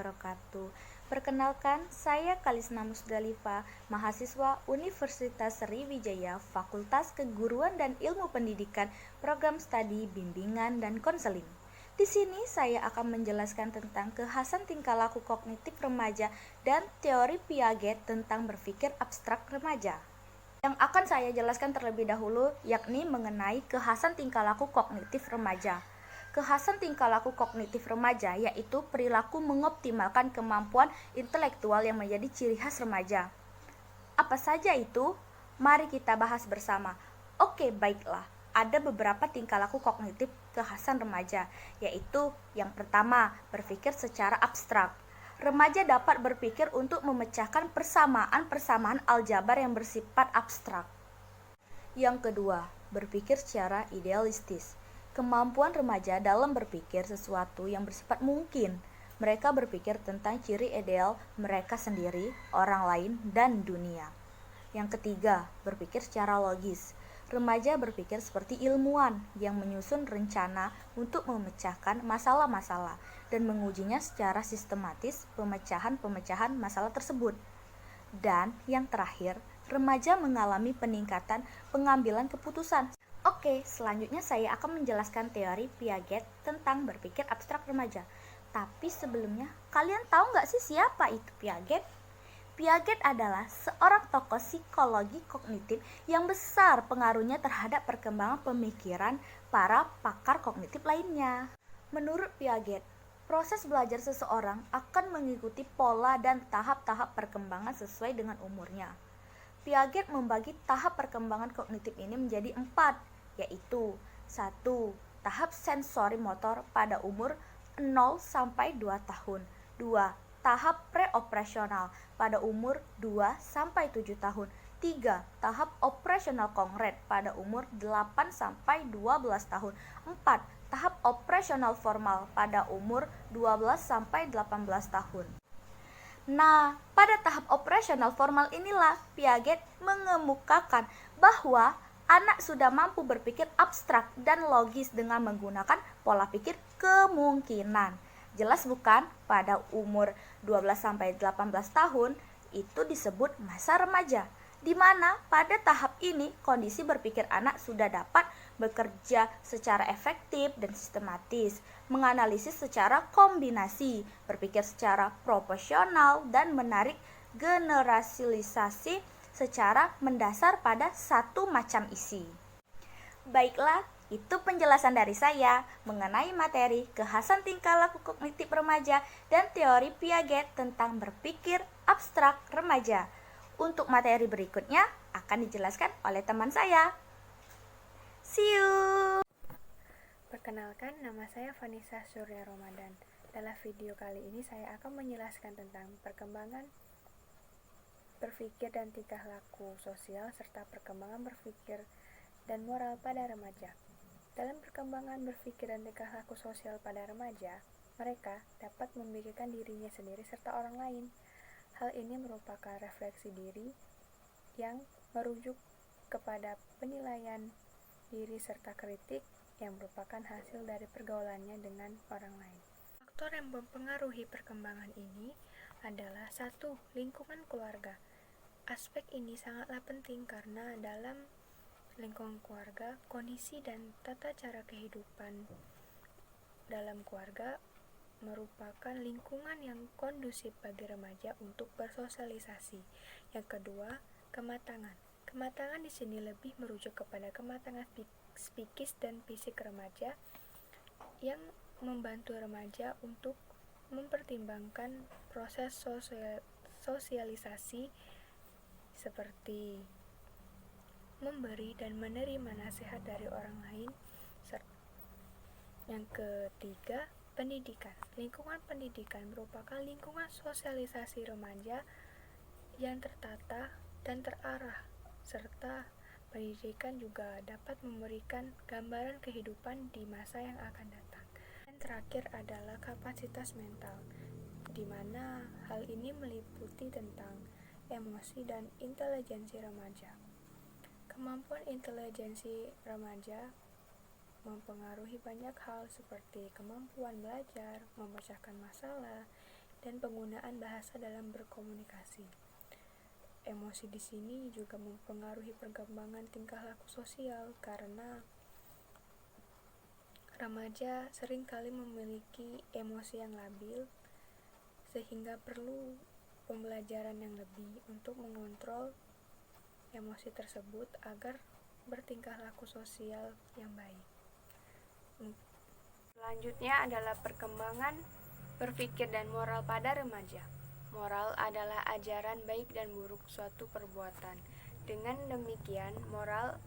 wabarakatuh. Perkenalkan, saya Kalisna Musdalifa, mahasiswa Universitas Sriwijaya, Fakultas Keguruan dan Ilmu Pendidikan, Program Studi Bimbingan dan Konseling. Di sini saya akan menjelaskan tentang kekhasan tingkah laku kognitif remaja dan teori Piaget tentang berpikir abstrak remaja. Yang akan saya jelaskan terlebih dahulu yakni mengenai kekhasan tingkah laku kognitif remaja. Kekhasan tingkah laku kognitif remaja yaitu perilaku mengoptimalkan kemampuan intelektual yang menjadi ciri khas remaja. Apa saja itu? Mari kita bahas bersama. Oke, baiklah. Ada beberapa tingkah laku kognitif kekhasan remaja, yaitu yang pertama, berpikir secara abstrak. Remaja dapat berpikir untuk memecahkan persamaan-persamaan aljabar yang bersifat abstrak. Yang kedua, berpikir secara idealistis. Kemampuan remaja dalam berpikir sesuatu yang bersifat mungkin. Mereka berpikir tentang ciri ideal mereka sendiri, orang lain, dan dunia. Yang ketiga, berpikir secara logis. Remaja berpikir seperti ilmuwan yang menyusun rencana untuk memecahkan masalah-masalah dan mengujinya secara sistematis pemecahan-pemecahan masalah tersebut. Dan yang terakhir, remaja mengalami peningkatan pengambilan keputusan. Oke, selanjutnya saya akan menjelaskan teori Piaget tentang berpikir abstrak remaja. Tapi sebelumnya, kalian tahu nggak sih siapa itu Piaget? Piaget adalah seorang tokoh psikologi kognitif yang besar pengaruhnya terhadap perkembangan pemikiran para pakar kognitif lainnya. Menurut Piaget, proses belajar seseorang akan mengikuti pola dan tahap-tahap perkembangan sesuai dengan umurnya. Piaget membagi tahap perkembangan kognitif ini menjadi 4, yaitu 1. Tahap sensori motor pada umur 0 sampai 2 tahun. 2. Tahap preoperasional pada umur 2 sampai 7 tahun. 3. Tahap operasional konkret pada umur 8 sampai 12 tahun. 4. Tahap operasional formal pada umur 12 sampai 18 tahun. Nah, pada tahap operasional formal inilah Piaget mengemukakan bahwa anak sudah mampu berpikir abstrak dan logis dengan menggunakan pola pikir kemungkinan. Jelas bukan? Pada umur 12-18 tahun itu disebut masa remaja, di mana pada tahap ini kondisi berpikir anak sudah dapat bekerja secara efektif dan sistematis, menganalisis secara kombinasi, berpikir secara proporsional, dan menarik generalisasi secara mendasar pada satu macam isi. Baiklah, itu penjelasan dari saya mengenai materi kekhasan tingkah laku kognitif remaja dan teori Piaget tentang berpikir abstrak remaja. Untuk materi berikutnya akan dijelaskan oleh teman saya. See you! Perkenalkan, nama saya Vanessa Surya Ramadan. Dalam video kali ini saya akan menjelaskan tentang perkembangan berpikir dan tingkah laku sosial serta perkembangan berpikir dan moral pada remaja. Dalam perkembangan berpikir dan tingkah laku sosial pada remaja, mereka dapat memikirkan dirinya sendiri serta orang lain. Hal ini merupakan refleksi diri yang merujuk kepada penilaian diri serta kritik yang merupakan hasil dari pergaulannya dengan orang lain. Faktor yang mempengaruhi perkembangan ini adalah 1. Lingkungan keluarga. Aspek ini sangatlah penting karena dalam lingkungan keluarga, kondisi dan tata cara kehidupan dalam keluarga merupakan lingkungan yang kondusif bagi remaja untuk bersosialisasi. Yang kedua, kematangan. Kematangan di sini lebih merujuk kepada kematangan psikis dan fisik remaja yang membantu remaja untuk mempertimbangkan proses sosialisasi seperti memberi dan menerima nasihat dari orang lain. Yang ketiga, pendidikan. Lingkungan pendidikan merupakan lingkungan sosialisasi remaja yang tertata dan terarah, serta pendidikan juga dapat memberikan gambaran kehidupan di masa yang akan datang. Dan terakhir adalah kapasitas mental, di mana hal ini meliputi tentang emosi dan intelijensi remaja. Kemampuan intelijensi remaja mempengaruhi banyak hal seperti kemampuan belajar, memecahkan masalah, dan penggunaan bahasa dalam berkomunikasi. Emosi di sini juga mempengaruhi perkembangan tingkah laku sosial karena remaja seringkali memiliki emosi yang labil sehingga perlu pembelajaran yang lebih untuk mengontrol emosi tersebut agar bertingkah laku sosial yang baik. Selanjutnya adalah perkembangan berpikir dan moral pada remaja. Moral adalah ajaran baik dan buruk suatu perbuatan. Dengan demikian, moral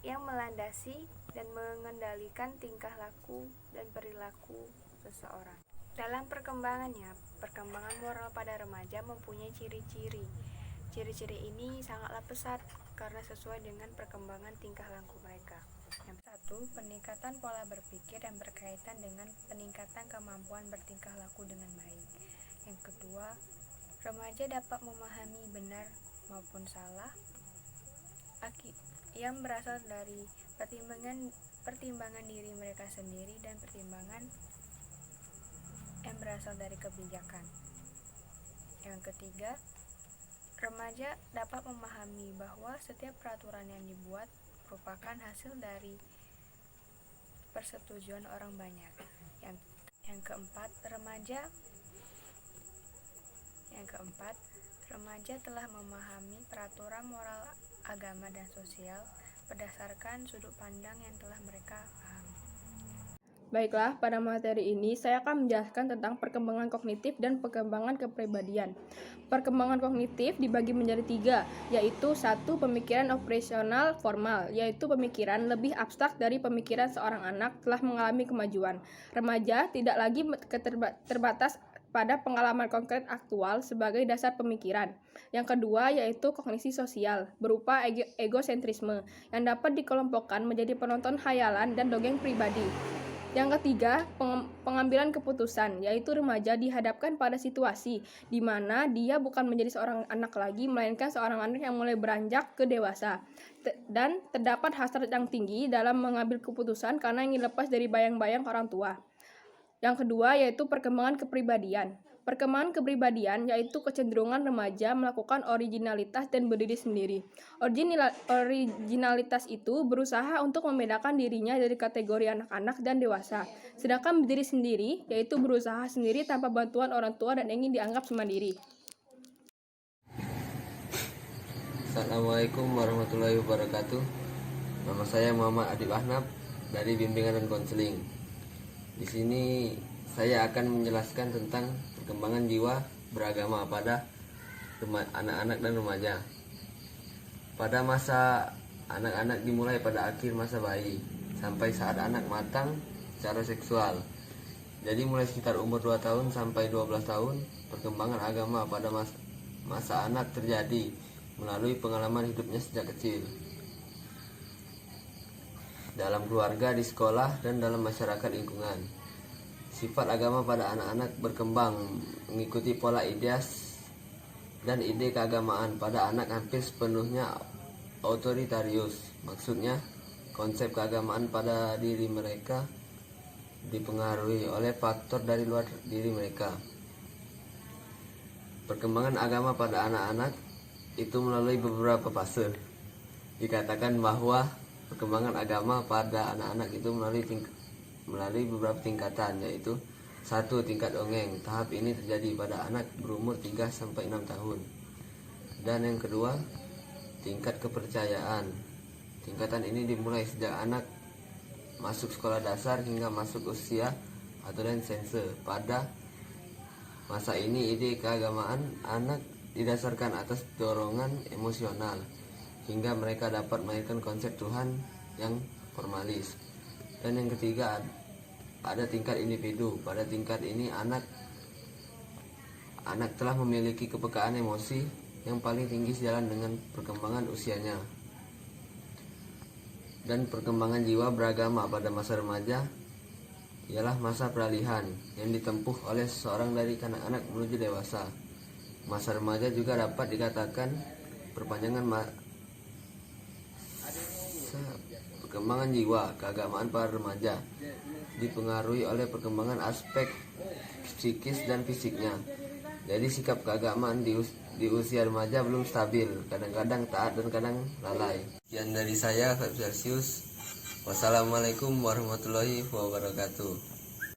yang melandasi dan mengendalikan tingkah laku dan perilaku seseorang. Dalam perkembangannya, perkembangan moral pada remaja mempunyai ciri-ciri. Ciri-ciri ini sangatlah pesat karena sesuai dengan perkembangan tingkah laku mereka. Yang satu, peningkatan pola berpikir yang berkaitan dengan peningkatan kemampuan bertingkah laku dengan baik. Yang kedua, remaja dapat memahami benar maupun salah yang berasal dari pertimbangan diri mereka sendiri dan pertimbangan yang berasal dari kebijakan. Yang ketiga, remaja dapat memahami bahwa setiap peraturan yang dibuat merupakan hasil dari persetujuan orang banyak. Yang keempat, remaja telah memahami peraturan moral agama dan sosial berdasarkan sudut pandang yang telah mereka pahami. Baiklah, pada materi ini saya akan menjelaskan tentang perkembangan kognitif dan perkembangan kepribadian. Perkembangan kognitif dibagi menjadi 3, yaitu 1. Pemikiran operasional formal, yaitu pemikiran lebih abstrak dari pemikiran seorang anak telah mengalami kemajuan. Remaja tidak lagi terbatas pada pengalaman konkret aktual sebagai dasar pemikiran. Yang kedua yaitu kognisi sosial, berupa egosentrisme, yang dapat dikelompokkan menjadi penonton khayalan dan dongeng pribadi. Yang ketiga, pengambilan keputusan, yaitu remaja dihadapkan pada situasi di mana dia bukan menjadi seorang anak lagi, melainkan seorang anak yang mulai beranjak ke dewasa. Dan terdapat hasrat yang tinggi dalam mengambil keputusan karena ingin lepas dari bayang-bayang orang tua. Yang kedua yaitu perkembangan kepribadian. Perkembangan kepribadian yaitu kecenderungan remaja melakukan originalitas dan berdiri sendiri. Originalitas itu berusaha untuk membedakan dirinya dari kategori anak-anak dan dewasa. Sedangkan berdiri sendiri yaitu berusaha sendiri tanpa bantuan orang tua dan ingin dianggap semandiri. Assalamualaikum warahmatullahi wabarakatuh. Nama saya Muhammad Adib Ahnab dari Bimbingan dan Konseling. Di sini saya akan menjelaskan tentang perkembangan jiwa beragama pada anak-anak dan remaja. Pada masa anak-anak dimulai pada akhir masa bayi sampai saat anak matang secara seksual. Jadi mulai sekitar umur 2 tahun sampai 12 tahun perkembangan agama pada masa anak terjadi melalui pengalaman hidupnya sejak kecil. Dalam keluarga, di sekolah, dan dalam masyarakat lingkungan. Sifat agama pada anak-anak berkembang mengikuti pola ideas dan ide keagamaan pada anak hampir sepenuhnya otoritarius. Maksudnya, konsep keagamaan pada diri mereka dipengaruhi oleh faktor dari luar diri mereka. Perkembangan agama pada anak-anak itu melalui beberapa fase. Dikatakan bahwa perkembangan agama pada anak-anak itu melalui beberapa tingkatan, yaitu 1. Tingkat dongeng. Tahap ini terjadi pada anak berumur 3-6 tahun. Dan yang kedua, tingkat kepercayaan. Tingkatan ini dimulai sejak anak masuk sekolah dasar hingga masuk usia adolescence. Pada masa ini ide keagamaan anak didasarkan atas dorongan emosional hingga mereka dapat melahirkan konsep Tuhan yang formalis. Dan yang ketiga, ada tingkat individu. Pada tingkat ini anak telah memiliki kepekaan emosi yang paling tinggi sejalan dengan perkembangan usianya. Dan perkembangan jiwa beragama pada masa remaja ialah masa peralihan yang ditempuh oleh seseorang dari kanak-kanak menuju dewasa. Masa remaja juga dapat Perkembangan jiwa, keagamaan para remaja dipengaruhi oleh perkembangan aspek psikis dan fisiknya. Jadi sikap keagamaan di usia remaja belum stabil, kadang-kadang taat dan kadang lalai. Sekian dari saya, Feb Celsius. Wassalamualaikum warahmatullahi wabarakatuh.